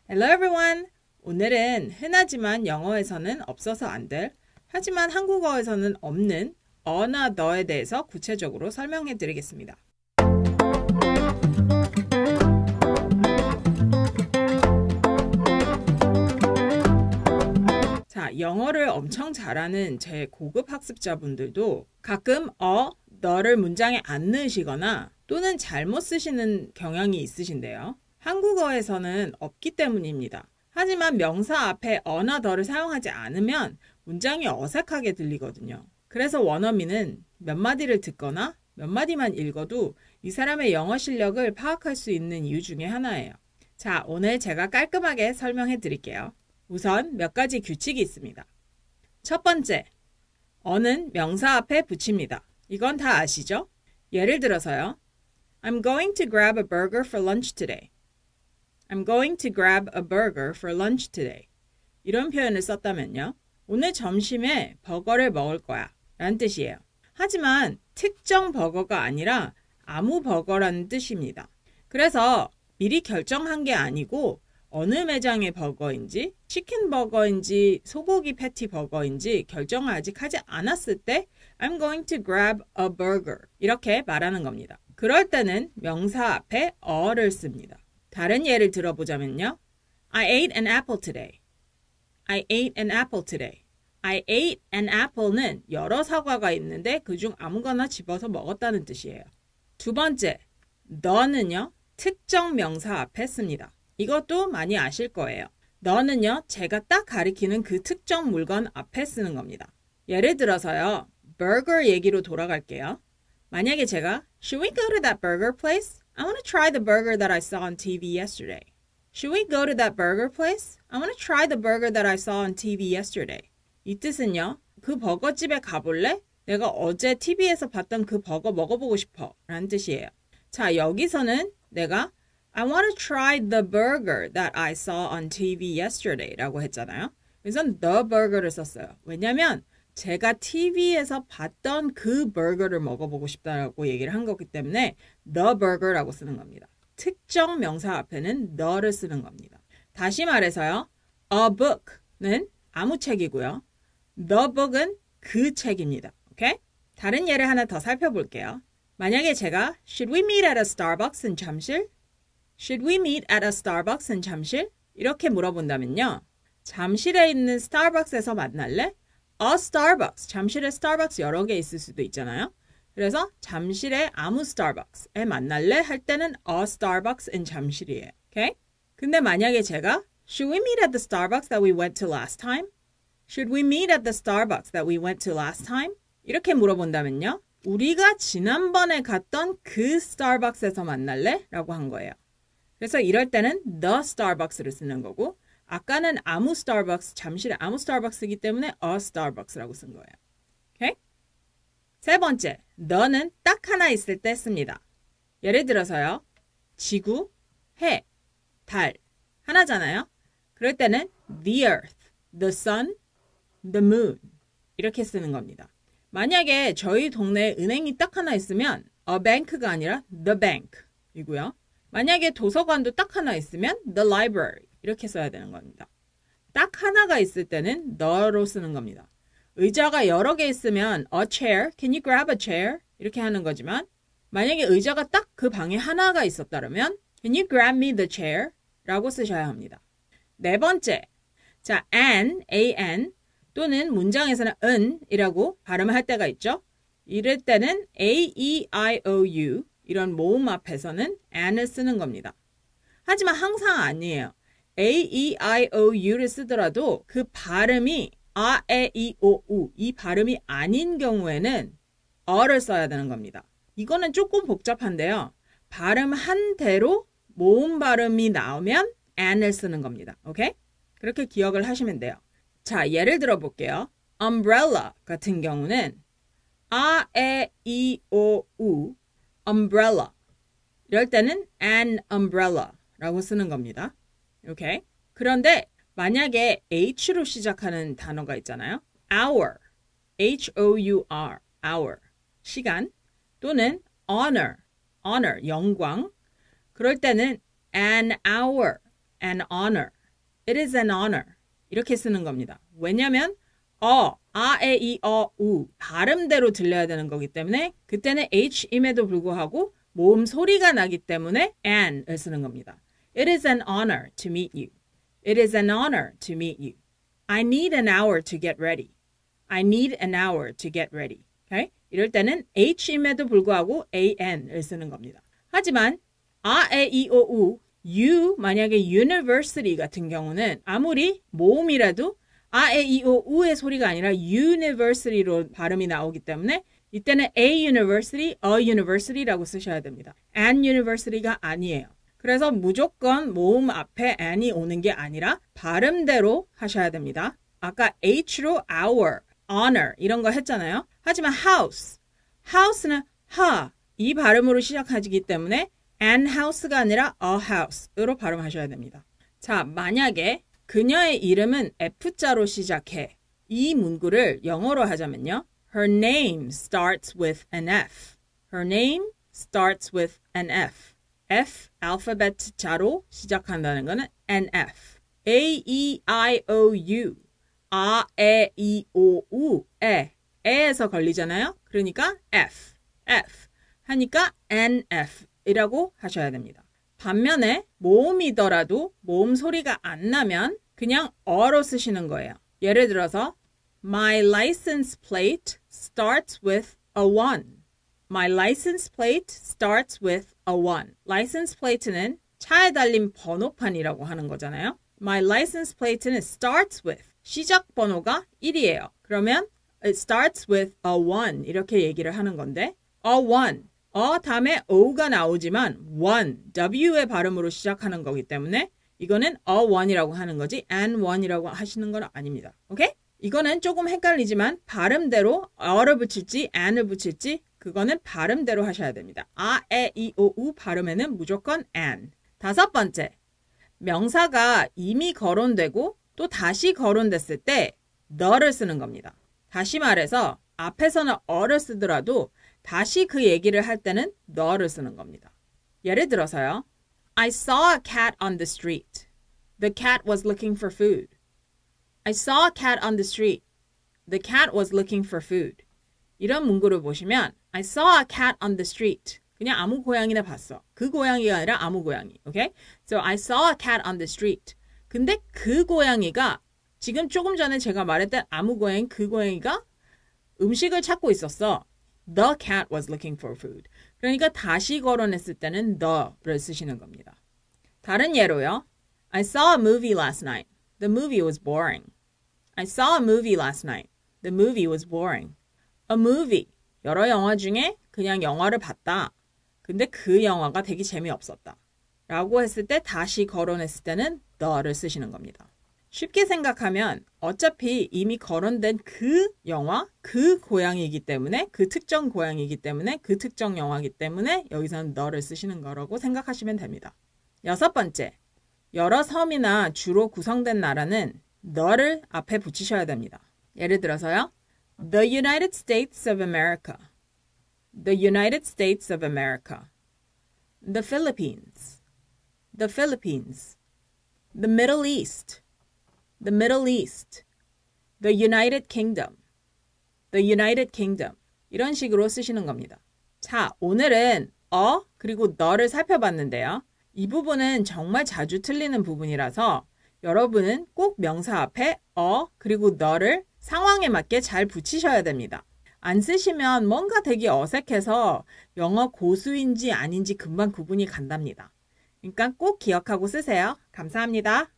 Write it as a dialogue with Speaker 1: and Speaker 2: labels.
Speaker 1: Hello everyone! 오늘은 흔하지만 영어에서는 없어서 안 될, 하지만 한국어에서는 없는 어나 더에 대해서 구체적으로 설명해 드리겠습니다. 자, 영어를 엄청 잘하는 제 고급 학습자분들도 가끔 너를 문장에 안 넣으시거나 또는 잘못 쓰시는 경향이 있으신데요. 한국어에서는 없기 때문입니다. 하지만 명사 앞에 어나 더를 사용하지 않으면 문장이 어색하게 들리거든요. 그래서 원어민은 몇 마디를 듣거나 몇 마디만 읽어도 이 사람의 영어 실력을 파악할 수 있는 이유 중에 하나예요. 자, 오늘 제가 깔끔하게 설명해 드릴게요. 우선 몇 가지 규칙이 있습니다. 첫 번째, 어는 명사 앞에 붙입니다. 이건 다 아시죠? 예를 들어서요. I'm going to grab a burger for lunch today. I'm going to grab a burger for lunch today. 이런 표현을 썼다면요. 오늘 점심에 버거를 먹을 거야 라는 뜻이에요. 하지만 특정 버거가 아니라 아무 버거라는 뜻입니다. 그래서 미리 결정한 게 아니고 어느 매장의 버거인지 치킨 버거인지 소고기 패티 버거인지 결정을 아직 하지 않았을 때 I'm going to grab a burger 이렇게 말하는 겁니다. 그럴 때는 명사 앞에 어를 씁니다. 다른 예를 들어보자면요. I ate an apple today. I ate an apple today. I ate an apple는 여러 사과가 있는데 그중 아무거나 집어서 먹었다는 뜻이에요. 두 번째, 너는요. 특정 명사 앞에 씁니다. 이것도 많이 아실 거예요. 너는요. 제가 딱 가리키는 그 특정 물건 앞에 쓰는 겁니다. 예를 들어서요. 버거 얘기로 돌아갈게요. 만약에 제가 Should we go to that burger place? I want to try the burger that I saw on TV yesterday. Should we go to that burger place? I want to try the burger that I saw on TV yesterday. 이 뜻은요. 그 버거집에 가볼래? 내가 어제 TV에서 봤던 그 버거 먹어보고 싶어 라는 뜻이에요. 자, 여기서는 내가 I want to try the burger that I saw on TV yesterday 라고 했잖아요. 그래서 the burger를 썼어요. 왜냐면 제가 TV에서 봤던 그 버거를 먹어보고 싶다라고 얘기를 한 거기 때문에 the burger라고 쓰는 겁니다. 특정 명사 앞에는 the를 쓰는 겁니다. 다시 말해서요. A book는 아무 책이고요. The book은 그 책입니다. 오케이? 다른 예를 하나 더 살펴볼게요. 만약에 제가 Should we meet at a Starbucks in 잠실? Should we meet at a Starbucks in 잠실? 이렇게 물어본다면요. 잠실에 있는 스타벅스에서 만날래? A Starbucks. 잠실에 스타벅스 여러 개 있을 수도 있잖아요. 그래서 잠실에 아무 스타벅스에 만날래? 할 때는 A Starbucks in 잠실이에요. 오케이? 근데 만약에 제가 Should we meet at the Starbucks that we went to last time? Should we meet at the Starbucks that we went to last time? 이렇게 물어본다면요. 우리가 지난번에 갔던 그 스타벅스에서 만날래? 라고 한 거예요. 그래서 이럴 때는 the Starbucks를 쓰는 거고 아까는 아무 스타벅스, 잠실에 아무 스타벅스이기 때문에 a Starbucks라고 쓴 거예요. 오케이? 세 번째, 너는 딱 하나 있을 때 씁니다. 예를 들어서요. 지구, 해, 달 하나잖아요. 그럴 때는 the earth, the sun, the moon 이렇게 쓰는 겁니다. 만약에 저희 동네에 은행이 딱 하나 있으면 a bank가 아니라 the bank 이고요. 만약에 도서관도 딱 하나 있으면 the library 이렇게 써야 되는 겁니다. 딱 하나가 있을 때는 the로 쓰는 겁니다. 의자가 여러 개 있으면 a chair, can you grab a chair? 이렇게 하는 거지만 만약에 의자가 딱 그 방에 하나가 있었다면 can you grab me the chair? 라고 쓰셔야 합니다. 네 번째, 자, an 또는 문장에서는 은이라고 발음을 할 때가 있죠. 이럴 때는 a, e, i, o, u 이런 모음 앞에서는 an을 쓰는 겁니다. 하지만 항상 아니에요. A, E, I, O, U를 쓰더라도 그 발음이 A, E, I, O, U 이 발음이 아닌 경우에는 어를 써야 되는 겁니다. 이거는 조금 복잡한데요. 발음한 대로 모음 발음이 나오면 an을 쓰는 겁니다. 오케이? 그렇게 기억을 하시면 돼요. 자, 예를 들어 볼게요. umbrella 같은 경우는 A, E, O, U umbrella 이럴 때는 an umbrella 라고 쓰는 겁니다. 오케이? 그런데 만약에 H로 시작하는 단어가 있잖아요. hour, H-O-U-R, hour, 시간 또는 honor, 영광 그럴 때는 an hour, an honor It is an honor. 이렇게 쓰는 겁니다. 왜냐면 아, 에, 이, 우 발음대로 들려야 되는 거기 때문에 그때는 H임에도 불구하고 모음 소리가 나기 때문에 an을 쓰는 겁니다. It is an honor to meet you. It is an honor to meet you. I need an hour to get ready. I need an hour to get ready. Okay? 이럴 때는 H임에도 불구하고 an을 쓰는 겁니다. 하지만 아, 에, 이, 우 you 만약에 university 같은 경우는 아무리 모음이라도 아, 에, 이, 우의 소리가 아니라 university로 발음이 나오기 때문에 이때는 a university, a university라고 쓰셔야 됩니다. an university가 아니에요. 그래서 무조건 모음 앞에 an이 오는 게 아니라 발음대로 하셔야 됩니다. 아까 h로 our, honor 이런 거 했잖아요. 하지만 house, house는 하, 이 발음으로 시작하기 때문에 an house가 아니라 a house으로 발음하셔야 됩니다. 자, 만약에 그녀의 이름은 F자로 시작해. 이 문구를 영어로 하자면요. Her name starts with an F. Her name starts with an F. F 알파벳 자로 시작한다는 거는 an F. A, E, I, O, U. 아, 에, 이, 오, 우. 에에서 걸리잖아요. 그러니까 F. F. 하니까 an F 이라고 하셔야 됩니다. 반면에 모음이더라도 모음 소리가 안 나면 그냥 어로 쓰시는 거예요. 예를 들어서 My license plate starts with a 1. My license plate starts with a 1. license plate는 차에 달린 번호판이라고 하는 거잖아요. My license plate는 starts with 시작 번호가 1이에요. 그러면 it starts with a 1 이렇게 얘기를 하는 건데 a 1 다음에 O가 나오지만 one, W의 발음으로 시작하는 거기 때문에 이거는 a one이라고 하는 거지 an one이라고 하시는 건 아닙니다. 오케이? 이거는 조금 헷갈리지만 발음대로 어를 붙일지 an을 붙일지 그거는 발음대로 하셔야 됩니다. 아, 에, 이, 오, 우 발음에는 무조건 an. 다섯 번째, 명사가 이미 거론되고 또 다시 거론됐을 때 the를 쓰는 겁니다. 다시 말해서 앞에서는 어를 쓰더라도 다시 그 얘기를 할 때는 the를 쓰는 겁니다. 예를 들어서요. I saw a cat on the street. The cat was looking for food. I saw a cat on the street. The cat was looking for food. 이런 문구를 보시면 I saw a cat on the street. 그냥 아무 고양이나 봤어. 그 고양이가 아니라 아무 고양이. Okay? So I saw a cat on the street. 근데 그 고양이가 지금 조금 전에 제가 말했던 아무 고양이 그 고양이가 음식을 찾고 있었어. The cat was looking for food. 그러니까 다시 거론했을 때는 the를 쓰시는 겁니다. 다른 예로요. I saw a movie last night. The movie was boring. I saw a movie last night. The movie was boring. A movie. 여러 영화 중에 그냥 영화를 봤다. 근데 그 영화가 되게 재미없었다. 라고 했을 때 다시 거론했을 때는 the를 쓰시는 겁니다. 쉽게 생각하면 어차피 이미 거론된 그 영화, 그 고양이이기 때문에 그 특정 고양이이기 때문에 그 특정 영화이기 때문에 여기서는 the를 쓰시는 거라고 생각하시면 됩니다. 여섯 번째, 여러 섬이나 주로 구성된 나라는 the를 앞에 붙이셔야 됩니다. 예를 들어서요. The United States of America. The United States of America. The Philippines. The Philippines. The Middle East. The Middle East. The United Kingdom. The United Kingdom. 이런 식으로 쓰시는 겁니다. 자, 오늘은 그리고 the를 살펴봤는데요. 이 부분은 정말 자주 틀리는 부분이라서 여러분은 꼭 명사 앞에 그리고 the를 상황에 맞게 잘 붙이셔야 됩니다. 안 쓰시면 뭔가 되게 어색해서 영어 고수인지 아닌지 금방 구분이 간답니다. 그러니까 꼭 기억하고 쓰세요. 감사합니다.